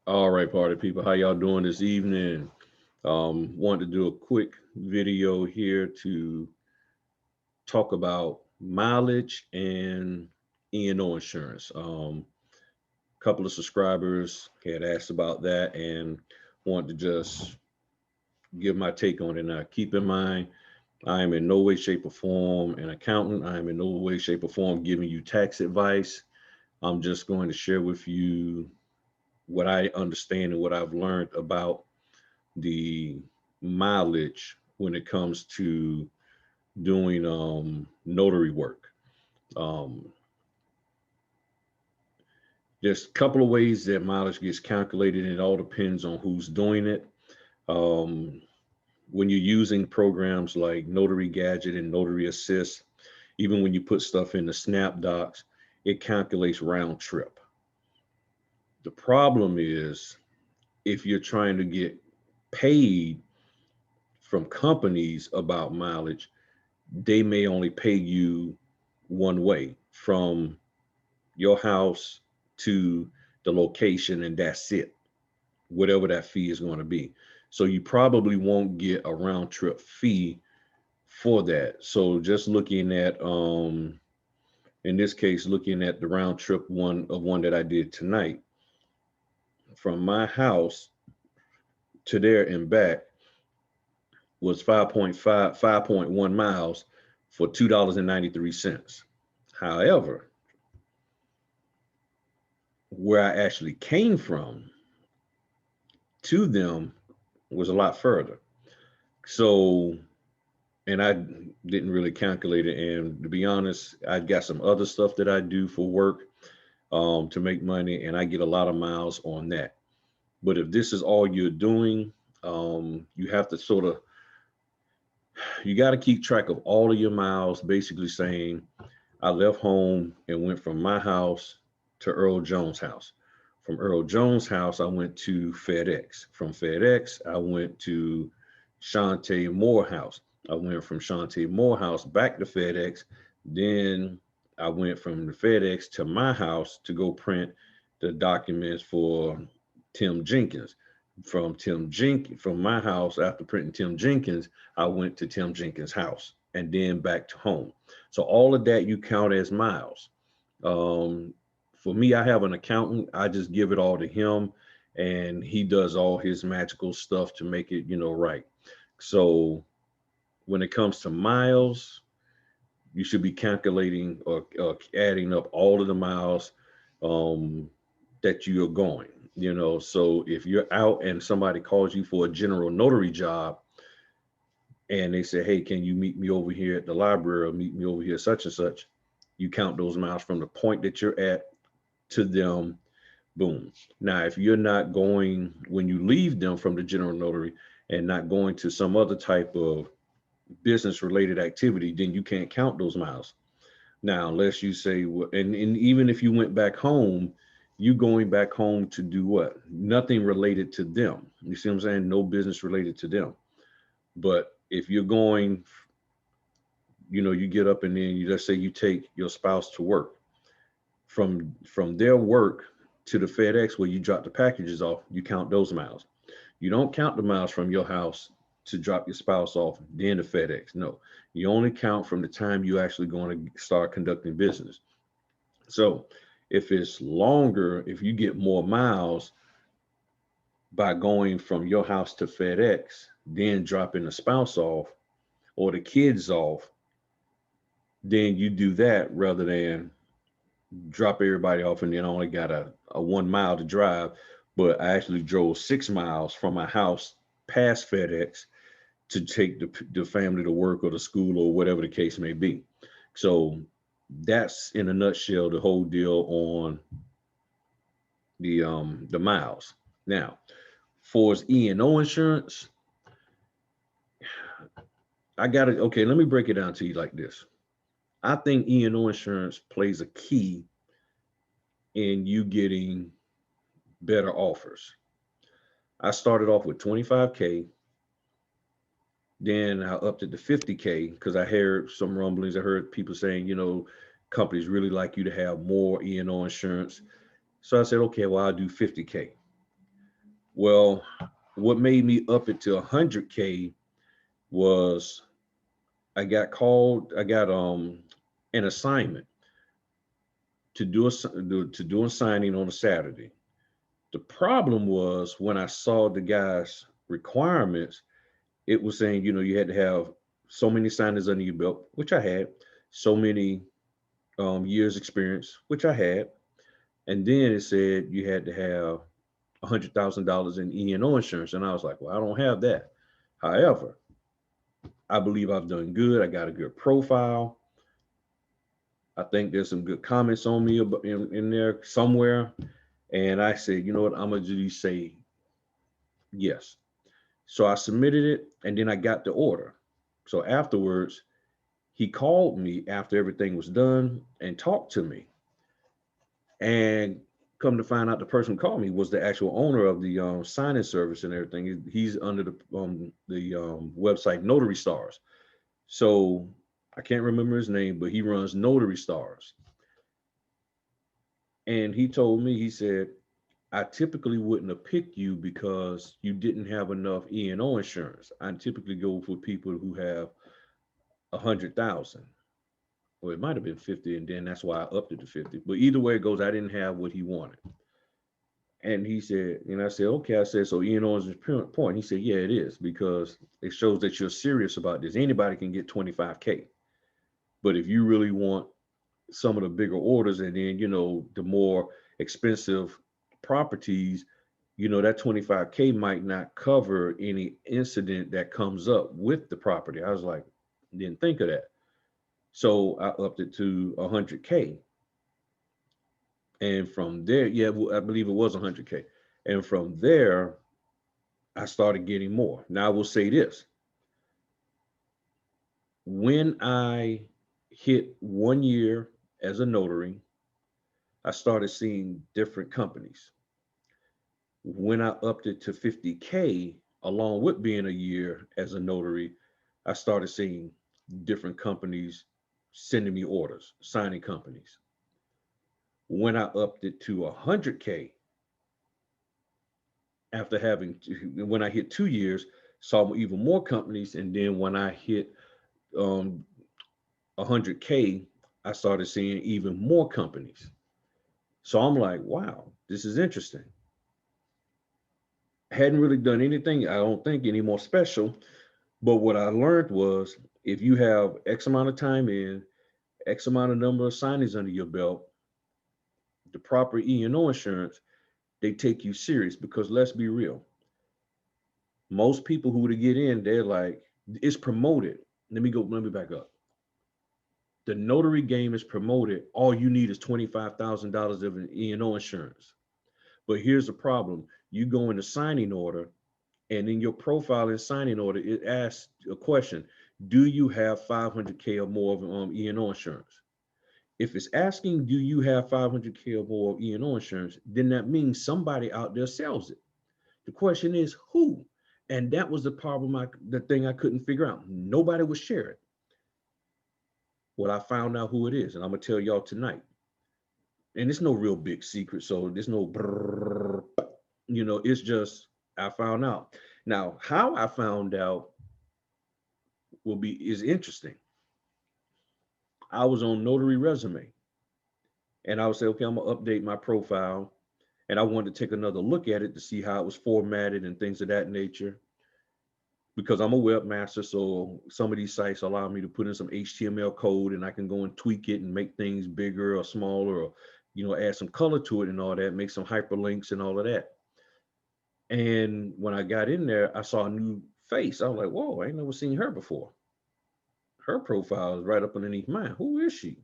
All right, party people, how y'all doing this evening? Wanted to do a quick video here to talk about mileage and E&O insurance. A couple of subscribers had asked about that and wanted to just give my take on it. Now, keep in mind, I am in no way, shape, or form an accountant. I am in no way, shape, or form giving you tax advice. I'm just going to share with you what I understand and what I've learned about the mileage when it comes to doing notary work. Um, there's a couple of ways that mileage gets calculated, and it all depends on who's doing it. Um, when you're using programs like Notary Gadget and Notary Assist, even when you put stuff in the SnapDocs, it calculates round trip. The problem is if you're trying to get paid from companies about mileage, they may only pay you one way from your house to the location, and that's it, whatever that fee is going to be. So you probably won't get a round trip fee for that. So just looking at in this case, looking at the round trip one that I did tonight from my house to there and back was 5.1 miles for $2.93. However, where I actually came from to them was a lot further. So, and I didn't really calculate it. And to be honest, I got some other stuff that I do for work to make money, and I get a lot of miles on that. But if this is all you're doing, you have to sort of, you got to keep track of all of your miles, basically saying, I left home and went from my house to Earl Jones' house. From Earl Jones' house, I went to FedEx. From FedEx, I went to Shantae Morehouse. I went from Shantae Morehouse back to FedEx. Then I went from the FedEx to my house to go print the documents for Tim Jenkins. From my house after printing Tim Jenkins, I went to Tim Jenkins' house and then back to home. So all of that you count as miles. Um, for me, I have an accountant. I just give it all to him, and he does all his magical stuff to make it, right. So when it comes to miles, you should be calculating or adding up all of the miles um, that you are going. So if you're out and somebody calls you for a general notary job, and they say, hey, can you meet me over here at the library or meet me over here, such and such, you count those miles from the point that you're at to them, boom. Now, if you're not going, when you leave them from the general notary and not going to some other type of business related activity, then you can't count those miles. Now, unless you say, well, and even if you went back home, you going back home to do what? Nothing related to them. You see what I'm saying? No business related to them. But if you're going, you get up and then you let's say you take your spouse to work. From their work to the FedEx where you drop the packages off, you count those miles. You don't count the miles from your house to drop your spouse off, then the FedEx. No, you only count from the time you actually going to start conducting business. So if it's longer, if you get more miles by going from your house to FedEx, then dropping the spouse off or the kids off, then you do that rather than drop everybody off and then only got a 1 mile to drive. But I actually drove 6 miles from my house past FedEx to take the family to work or to school or whatever the case may be. So that's in a nutshell the whole deal on the miles. Now, for as E&O insurance, I got it. Okay, let me break it down to you like this. I think E&O insurance plays a key in you getting better offers. I started off with 25K, then I upped it to 50K because I heard some rumblings. I heard people saying, companies really like you to have more E&O insurance. So I said, okay, well, I'll do 50K. Well, what made me up it to 100K was I got an assignment to do a signing on a Saturday. The problem was when I saw the guy's requirements, it was saying, you know, you had to have so many signings under your belt, which I had, so many years experience, which I had, and then it said you had to have $100,000 in E&O insurance, and I was like, well, I don't have that. However, I believe I've done good. I got a good profile. I think there's some good comments on me in there somewhere. And I said, you know what, I'm gonna just say yes. So I submitted it, and then I got the order. So afterwards, he called me after everything was done and talked to me. And come to find out, the person who called me was the actual owner of the signing service and everything. He's under the website Notary Stars. So I can't remember his name, but he runs Notary Stars. And he told me, he said, I typically wouldn't have picked you because you didn't have enough E&O insurance. I typically go for people who have 100,000. Or it might have been 50, and then that's why I upped it to 50. But either way it goes, I didn't have what he wanted. And he said, and I said, okay. I said, so E&O is important. He said, yeah, it is, because it shows that you're serious about this. Anybody can get 25K. But if you really want some of the bigger orders, and then, you know, the more expensive properties, you know, that 25K might not cover any incident that comes up with the property. I was like, didn't think of that. So I upped it to 100K. And from there, yeah, I believe it was 100K. And from there, I started getting more. Now I will say this. When I hit 1 year as a notary, I started seeing different companies. When I upped it to 50K, along with being a year as a notary, I started seeing different companies sending me orders, signing companies. When I upped it to 100K, after when I hit 2 years, saw even more companies. And then when I hit um, 100K, I started seeing even more companies. So I'm like, wow, this is interesting. Hadn't really done anything, I don't think, any more special. But what I learned was, if you have X amount of time in, X amount of number of signings under your belt, the proper E&O insurance, they take you serious. Because let's be real, most people who to get in, they're like, it's promoted. Let me back up. The notary game is promoted. All you need is $25,000 of an E&O insurance. But here's the problem. You go in the signing order, and in your profile and signing order, it asks a question. Do you have 500K or more of E&O insurance? If it's asking, do you have 500K or more of E&O insurance, then that means somebody out there sells it. The question is who? And that was the problem, the thing I couldn't figure out. Nobody would share it. Well, I found out who it is, and I'm gonna tell y'all tonight. And it's no real big secret, so there's no, you know, it's just I found out. Now, how I found out is interesting. I was on Notary Resume, and I would say, okay, I'm gonna update my profile, and I wanted to take another look at it to see how it was formatted and things of that nature. Because I'm a webmaster, so some of these sites allow me to put in some HTML code, and I can go and tweak it and make things bigger or smaller, or, you know, add some color to it and all that, make some hyperlinks and all of that. And when I got in there, I saw a new face. I was like, whoa, I ain't never seen her before. Her profile is right up underneath mine. Who is she?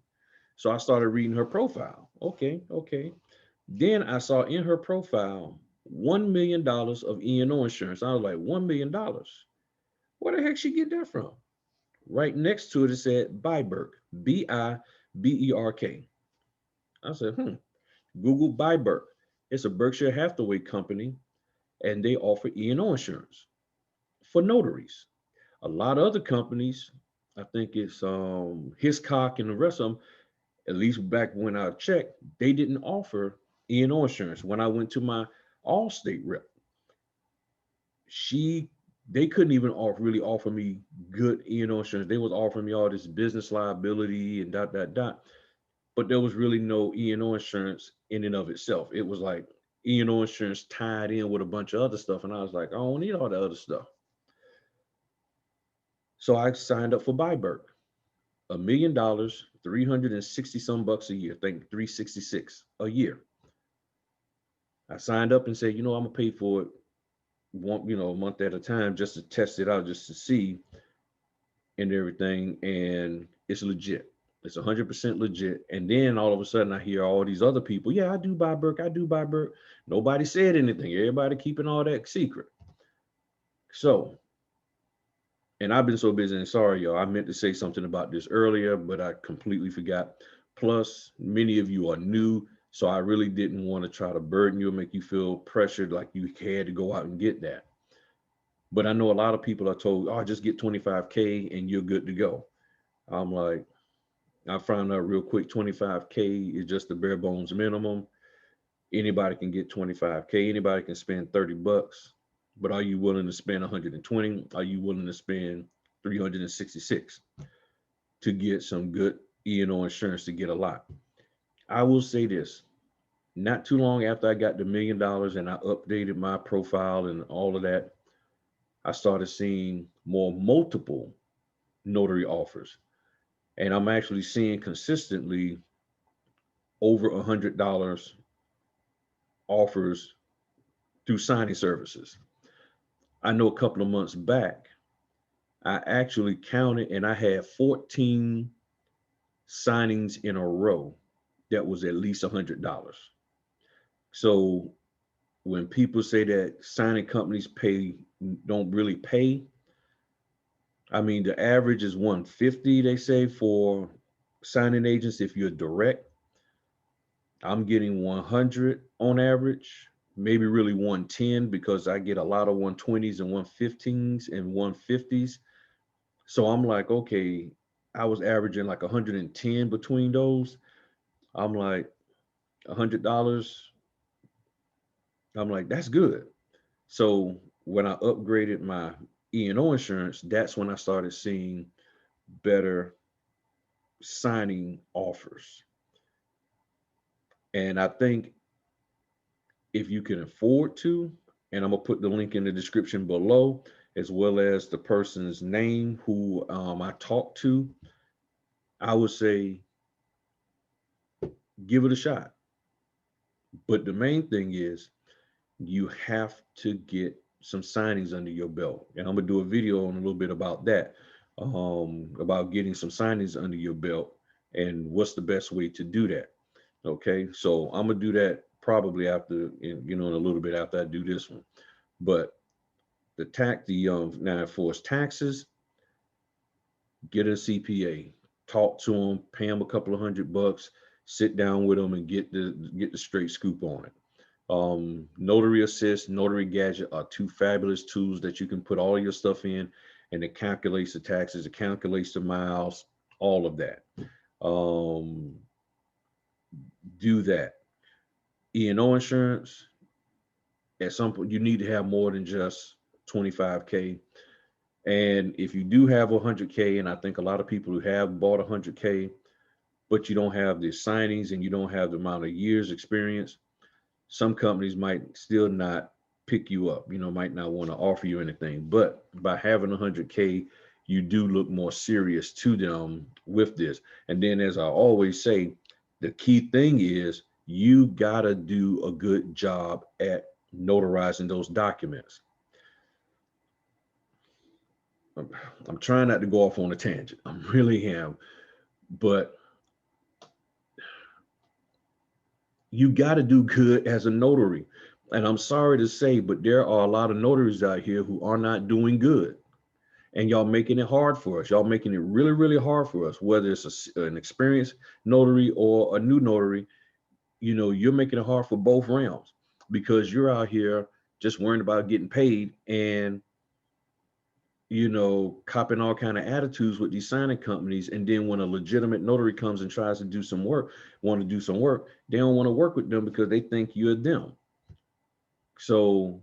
So I started reading her profile. Okay. Then I saw in her profile $1 million of E&O insurance. I was like, $1 million. Where the heck she get that from? Right next to it, it said Biberk, Biberk. I said, Google Biberk. It's a Berkshire Hathaway company, and they offer E&O insurance for notaries. A lot of other companies, I think it's Hiscock and the rest of them, at least back when I checked, they didn't offer E&O insurance. When I went to my Allstate rep, they couldn't even really offer me good E&O insurance. They was offering me all this business liability and dot dot dot, but there was really no E&O insurance in and of itself. It was like E&O insurance tied in with a bunch of other stuff, and I was like, I don't need all the other stuff. So I signed up for Byberg, $1 million, 360 some bucks a year. I think 366 a year. I signed up and said, I'm gonna pay for it a month at a time just to test it out, just to see and everything. And it's legit. It's 100% legit. And then all of a sudden I hear all these other people, yeah, I do Byberg. Nobody said anything. Everybody keeping all that secret. So, and I've been so busy, and sorry, y'all, I meant to say something about this earlier, but I completely forgot. Plus, many of you are new, so I really didn't want to try to burden you or make you feel pressured like you had to go out and get that. But I know a lot of people are told, oh, just get 25K and you're good to go. I'm like, I found out real quick, 25K is just the bare bones minimum. Anybody can get 25K. Anybody can spend 30 bucks. But are you willing to spend 120? Are you willing to spend 366 to get some good E&O insurance to get a lot? I will say this. Not too long after I got the $1 million and I updated my profile and all of that, I started seeing more multiple notary offers. And I'm actually seeing consistently over $100 offers through signing services. I know a couple of months back, I actually counted and I had 14 signings in a row that was at least $100. So when people say that signing companies don't really pay, I mean, the average is 150, they say, for signing agents if you're direct. I'm getting 100 on average, maybe really 110, because I get a lot of 120s and 115s and 150s. So I'm like, okay, I was averaging like 110 between those. I'm like, $100. I'm like, that's good. So when I upgraded my E&O insurance, that's when I started seeing better signing offers. And I think if you can afford to, and I'm gonna put the link in the description below, as well as the person's name who I talked to, I would say give it a shot. But the main thing is you have to get some signings under your belt. And I'm gonna do a video on a little bit about that, about getting some signings under your belt and what's the best way to do that. Okay, so I'm gonna do that probably after, in a little bit after I do this one. But now for taxes, get a CPA, talk to them, pay them a couple of $100, sit down with them and get the straight scoop on it. Notary Assist, Notary Gadget are two fabulous tools that you can put all your stuff in, and it calculates the taxes, it calculates the miles, all of that. Do that. E&O insurance, at some point you need to have more than just 25K. And if you do have 100K, and I think a lot of people who have bought 100K, but you don't have the signings and you don't have the amount of years experience, some companies might still not pick you up, might not want to offer you anything. But by having 100K, you do look more serious to them with this. And then, as I always say, the key thing is you gotta do a good job at notarizing those documents. I'm trying not to go off on a tangent. I really am. But you got to do good as a notary. And I'm sorry to say, but there are a lot of notaries out here who are not doing good. And y'all making it hard for us. Y'all making it really, really hard for us, whether it's an experienced notary or a new notary. You're making it hard for both realms, because you're out here just worrying about getting paid and copping all kind of attitudes with these signing companies. And then when a legitimate notary comes and tries to do some work, they don't want to work with them because they think you're them. So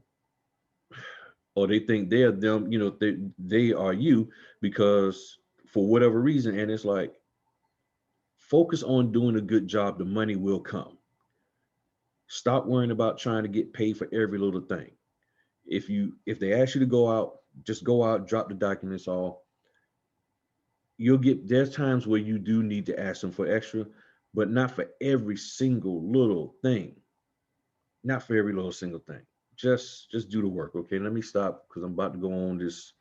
or they think they're them, they are you, because for whatever reason. And it's like, focus on doing a good job. The money will come. Stop worrying about trying to get paid for every little thing. If they ask you to go out, just go out, drop the documents off. There's times where you do need to ask them for extra, but not for every single little thing. Not for every little single thing. Just do the work. Okay, let me stop, because I'm about to go on this.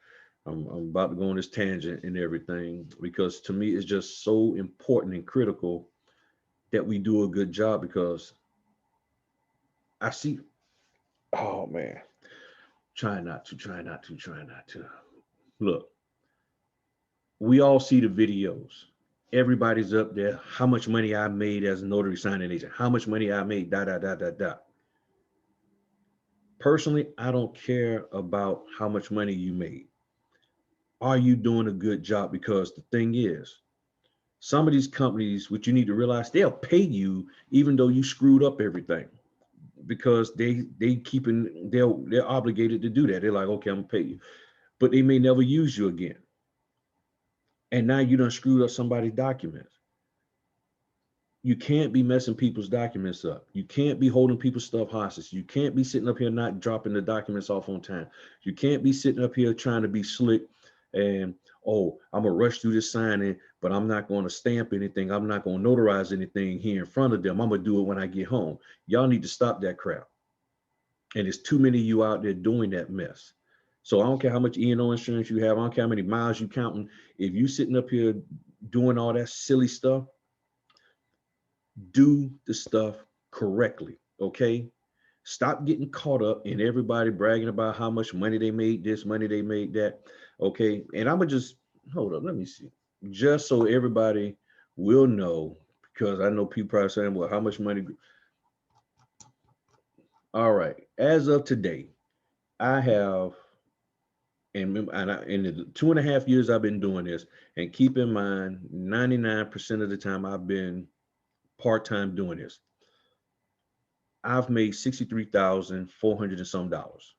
I'm about to go on this tangent and everything, because to me it's just so important and critical that we do a good job, because I see, oh man, try not to. Look, we all see the videos. Everybody's up there. How much money I made as a notary signing agent? How much money I made? Da da da da da. Personally, I don't care about how much money you made. Are you doing a good job? Because the thing is, some of these companies, what you need to realize, they'll pay you even though you screwed up everything, because they're obligated to do that. They're like, okay, I'm gonna pay you, but they may never use you again. And now you done screwed up somebody's documents. You can't be messing people's documents up. You can't be holding people's stuff hostage. You can't be sitting up here not dropping the documents off on time. You can't be sitting up here trying to be slick and, oh, I'm gonna rush through this signing, but I'm not gonna stamp anything. I'm not gonna notarize anything here in front of them. I'm gonna do it when I get home. Y'all need to stop that crap. And there's too many of you out there doing that mess. So I don't care how much E&O insurance you have. I don't care how many miles you counting. If you sitting up here doing all that silly stuff, do the stuff correctly, okay? Stop getting caught up in everybody bragging about how much money they made this, money they made that, okay? And I'm gonna just, hold up, let me see. Just so everybody will know, because I know people probably saying, well, how much money? All right, as of today, I have, in the 2.5 years I've been doing this, and keep in mind, 99% of the time I've been part-time doing this, I've made $63,400 and some dollars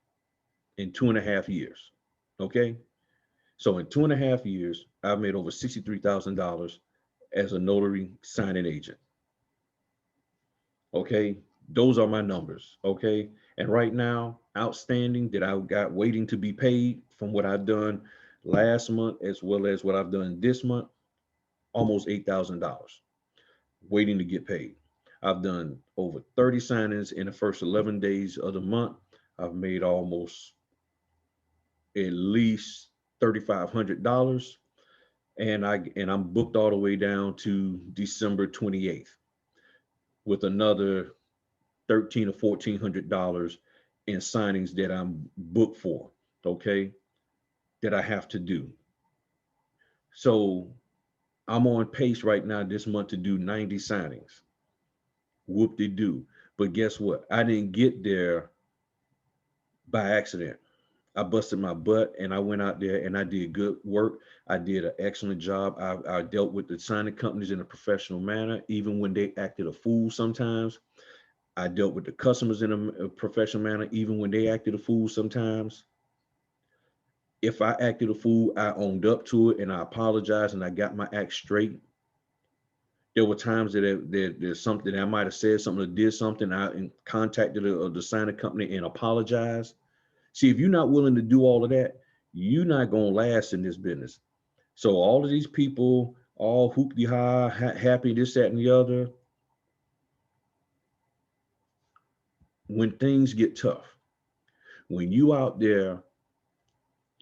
in 2.5 years. Okay. So in 2.5 years, I've made over $63,000 as a notary signing agent. Okay. Those are my numbers. Okay. And right now, outstanding that I've got waiting to be paid from what I've done last month, as well as what I've done this month, almost $8,000 waiting to get paid. I've done over 30 signings in the first 11 days of the month. I've made almost at least $3,500, and I'm booked all the way down to December 28th with another 13 or $1,400 in signings that I'm booked for. Okay, that I have to do. So I'm on pace right now this month to do 90 signings. Whoop-de-doo. But guess what? I didn't get there by accident. I busted my butt and I went out there and I did good work. I did an excellent job. I dealt with the signing companies in a professional manner, even when they acted a fool sometimes. I dealt with the customers in a professional manner, even when they acted a fool sometimes. If I acted a fool, I owned up to it and I apologized and I got my act straight. There were times that there's something I might have said something or did something. I contacted the signing company and apologized. See, if you're not willing to do all of that, you're not going to last in this business. So all of these people, all hoopty-ha, happy, this, that, and the other, when things get tough, when you out there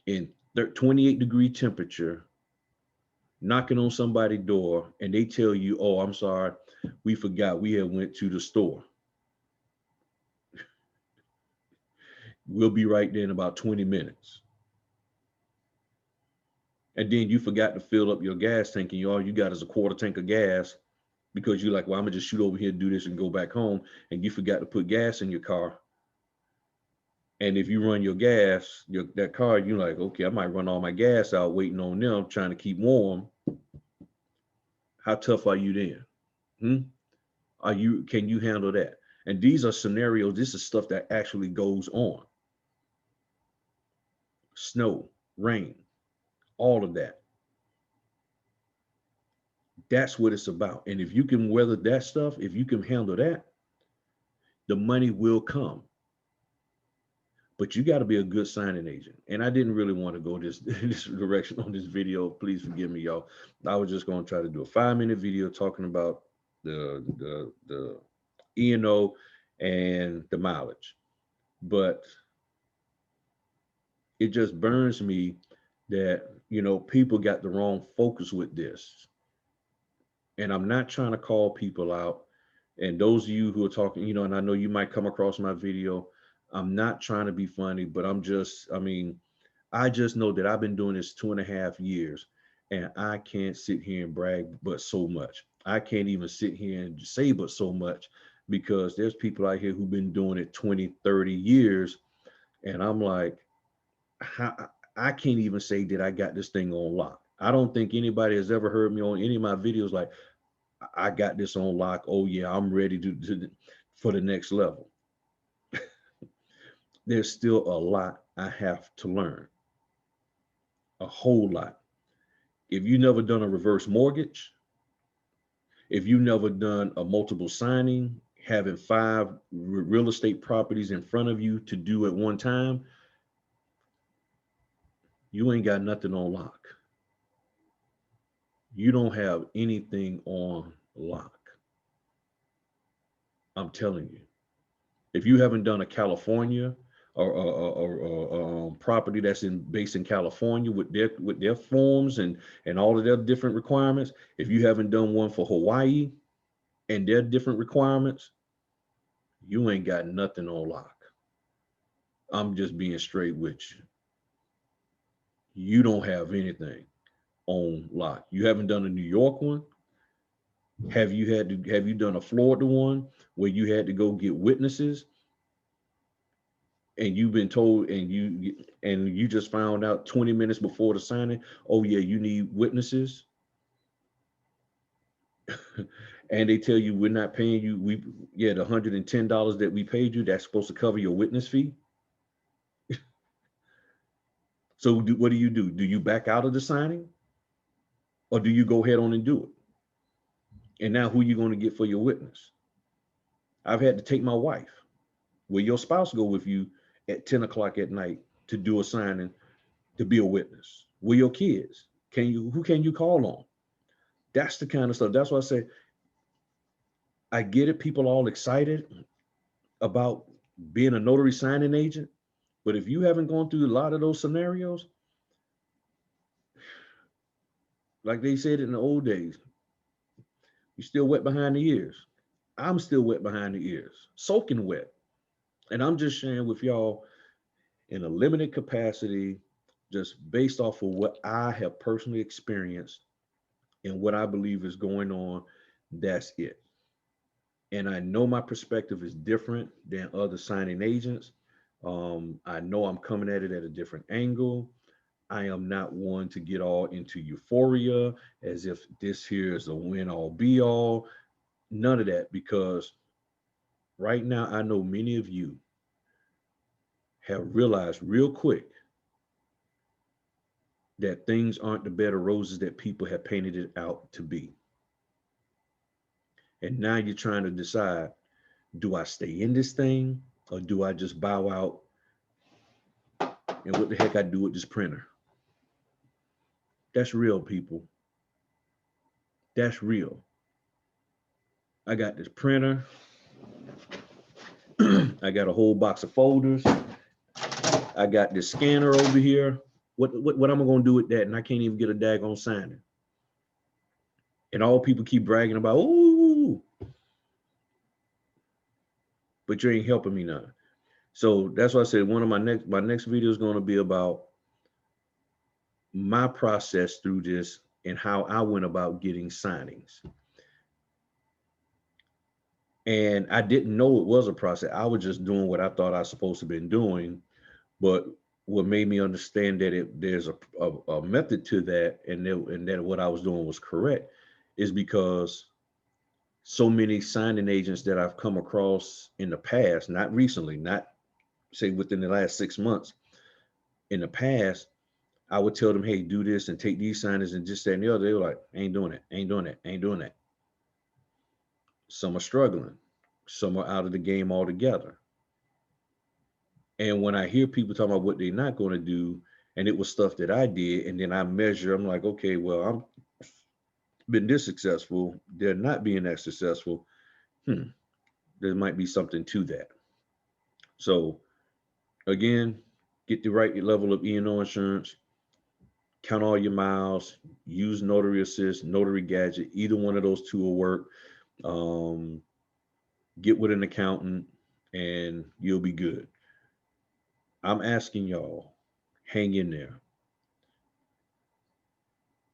in 28-degree temperature, knocking on somebody's door, and they tell you, oh, I'm sorry, we forgot we had went to the store. We'll be right there in about 20 minutes. And then you forgot to fill up your gas tank, and all you got is a quarter tank of gas, because you're like, well, I'm gonna just shoot over here, do this, and go back home. And you forgot to put gas in your car. And if you run your gas, that car, you're like, okay, I might run all my gas out waiting on them, trying to keep warm. How tough are you then? Can you handle that? And these are scenarios, this is stuff that actually goes on. snow, rain, all of that. That's what it's about. And if you can weather that stuff, if you can handle that, the money will come. But you got to be a good signing agent. And I didn't really want to go this direction on this video. Please forgive me, y'all. I was just going to try to do a 5-minute video talking about the E&O and the mileage. But it just burns me that, people got the wrong focus with this. And I'm not trying to call people out. And those of you who are talking, and I know you might come across my video, I'm not trying to be funny, but I just know that I've been doing this 2.5 years, and I can't sit here and brag but so much. I can't even sit here and say but so much, because there's people out here who've been doing it 20, 30 years. And I'm like, I can't even say that I got this thing on lock. I don't think anybody has ever heard me on any of my videos like, I got this on lock. Oh yeah, I'm ready for the next level. There's still a lot I have to learn. A whole lot. If you never done a reverse mortgage, if you never done a multiple signing, having 5 real estate properties in front of you to do at one time, you ain't got nothing on lock. You don't have anything on lock. I'm telling you. If you haven't done a California or property that's based in California with their forms and all of their different requirements, if you haven't done one for Hawaii and their different requirements, you ain't got nothing on lock. I'm just being straight with you. You don't have anything on lock. You haven't done a New York one. Have you done a Florida one where you had to go get witnesses, and you've been told, and you just found out 20 minutes before the signing, oh yeah, you need witnesses? And they tell you, we're not paying you. The $110 that we paid you, that's supposed to cover your witness fee. So what do? Do you back out of the signing, or do you go ahead on and do it? And now who are you going to get for your witness? I've had to take my wife. Will your spouse go with you at 10 o'clock at night to do a signing, to be a witness? Will your kids? Who can you call on? That's the kind of stuff. That's why I say, I get it. People all excited about being a notary signing agent. But if you haven't gone through a lot of those scenarios, like they said in the old days, you're still wet behind the ears. I'm still wet behind the ears, soaking wet. And I'm just sharing with y'all in a limited capacity, just based off of what I have personally experienced and what I believe is going on. That's it. And I know my perspective is different than other signing agents. I know I'm coming at it at a different angle. I am not one to get all into euphoria as if this here is a win all be all. None of that, because right now I know many of you have realized real quick that things aren't the bed of roses that people have painted it out to be. And now you're trying to decide, do I stay in this thing, or do I just bow out? And what the heck I do with this printer? That's real, people. That's real. I got this printer. I got a whole box of folders. I got this scanner over here. What am I going to do with that? And I can't even get a daggone signing. And all people keep bragging about, ooh, but you ain't helping me none. So that's why I said one of my next video is going to be about my process through this and how I went about getting signings. And I didn't know it was a process. I was just doing what I thought I was supposed to have been doing. But what made me understand that there's a method to that, and that what I was doing was correct, is because so many signing agents that I've come across in the past, not recently, not say within the last 6 months, In the past, I would tell them, hey, do this and take these signings and just that and the other. They were like, ain't doing it, ain't doing it, ain't doing that. Some are struggling, some are out of the game altogether. And when I hear people talking about what they're not going to do, and it was stuff that I did, and then I measure, I'm like, okay, well, I'm been this successful, they're not being that successful. There might be something to that. So again, get the right level of E&O insurance, count all your miles, use Notary Assist, Notary Gadget. Either one of those two will work. Um, get with an accountant, and you'll be good. I'm asking y'all, hang in there.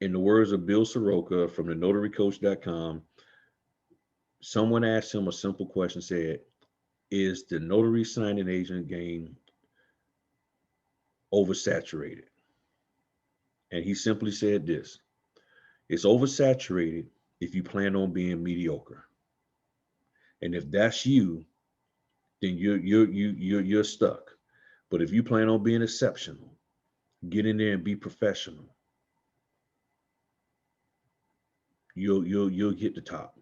In the words of Bill Soroka from the notarycoach.com, someone asked him a simple question, said, is the notary signing agent game oversaturated? And he simply said this: it's oversaturated if you plan on being mediocre. And if that's you, then you're stuck. But if you plan on being exceptional, get in there and be professional, you'll hit the top.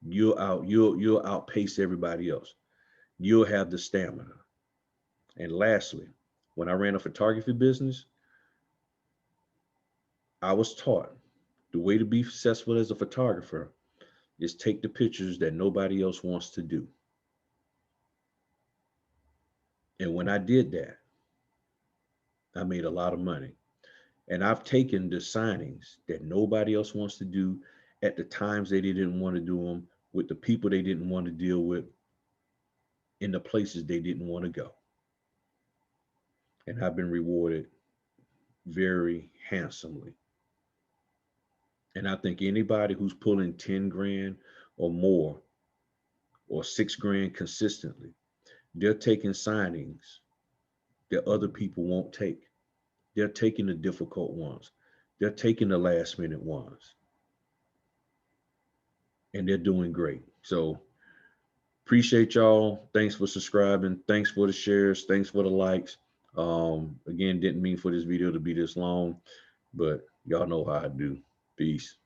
You'll outpace everybody else. You'll have the stamina. And lastly, when I ran a photography business, I was taught the way to be successful as a photographer is take the pictures that nobody else wants to do. And when I did that, I made a lot of money. And I've taken the signings that nobody else wants to do at the times they didn't want to do them, with the people they didn't want to deal with, in the places they didn't want to go. And I've been rewarded very handsomely. And I think anybody who's pulling 10 grand or more or 6 grand consistently, they're taking signings that other people won't take. They're taking the difficult ones. They're taking the last minute ones. And they're doing great. So appreciate y'all. Thanks for subscribing. Thanks for the shares. Thanks for the likes. Again, didn't mean for this video to be this long, but y'all know how I do. Peace.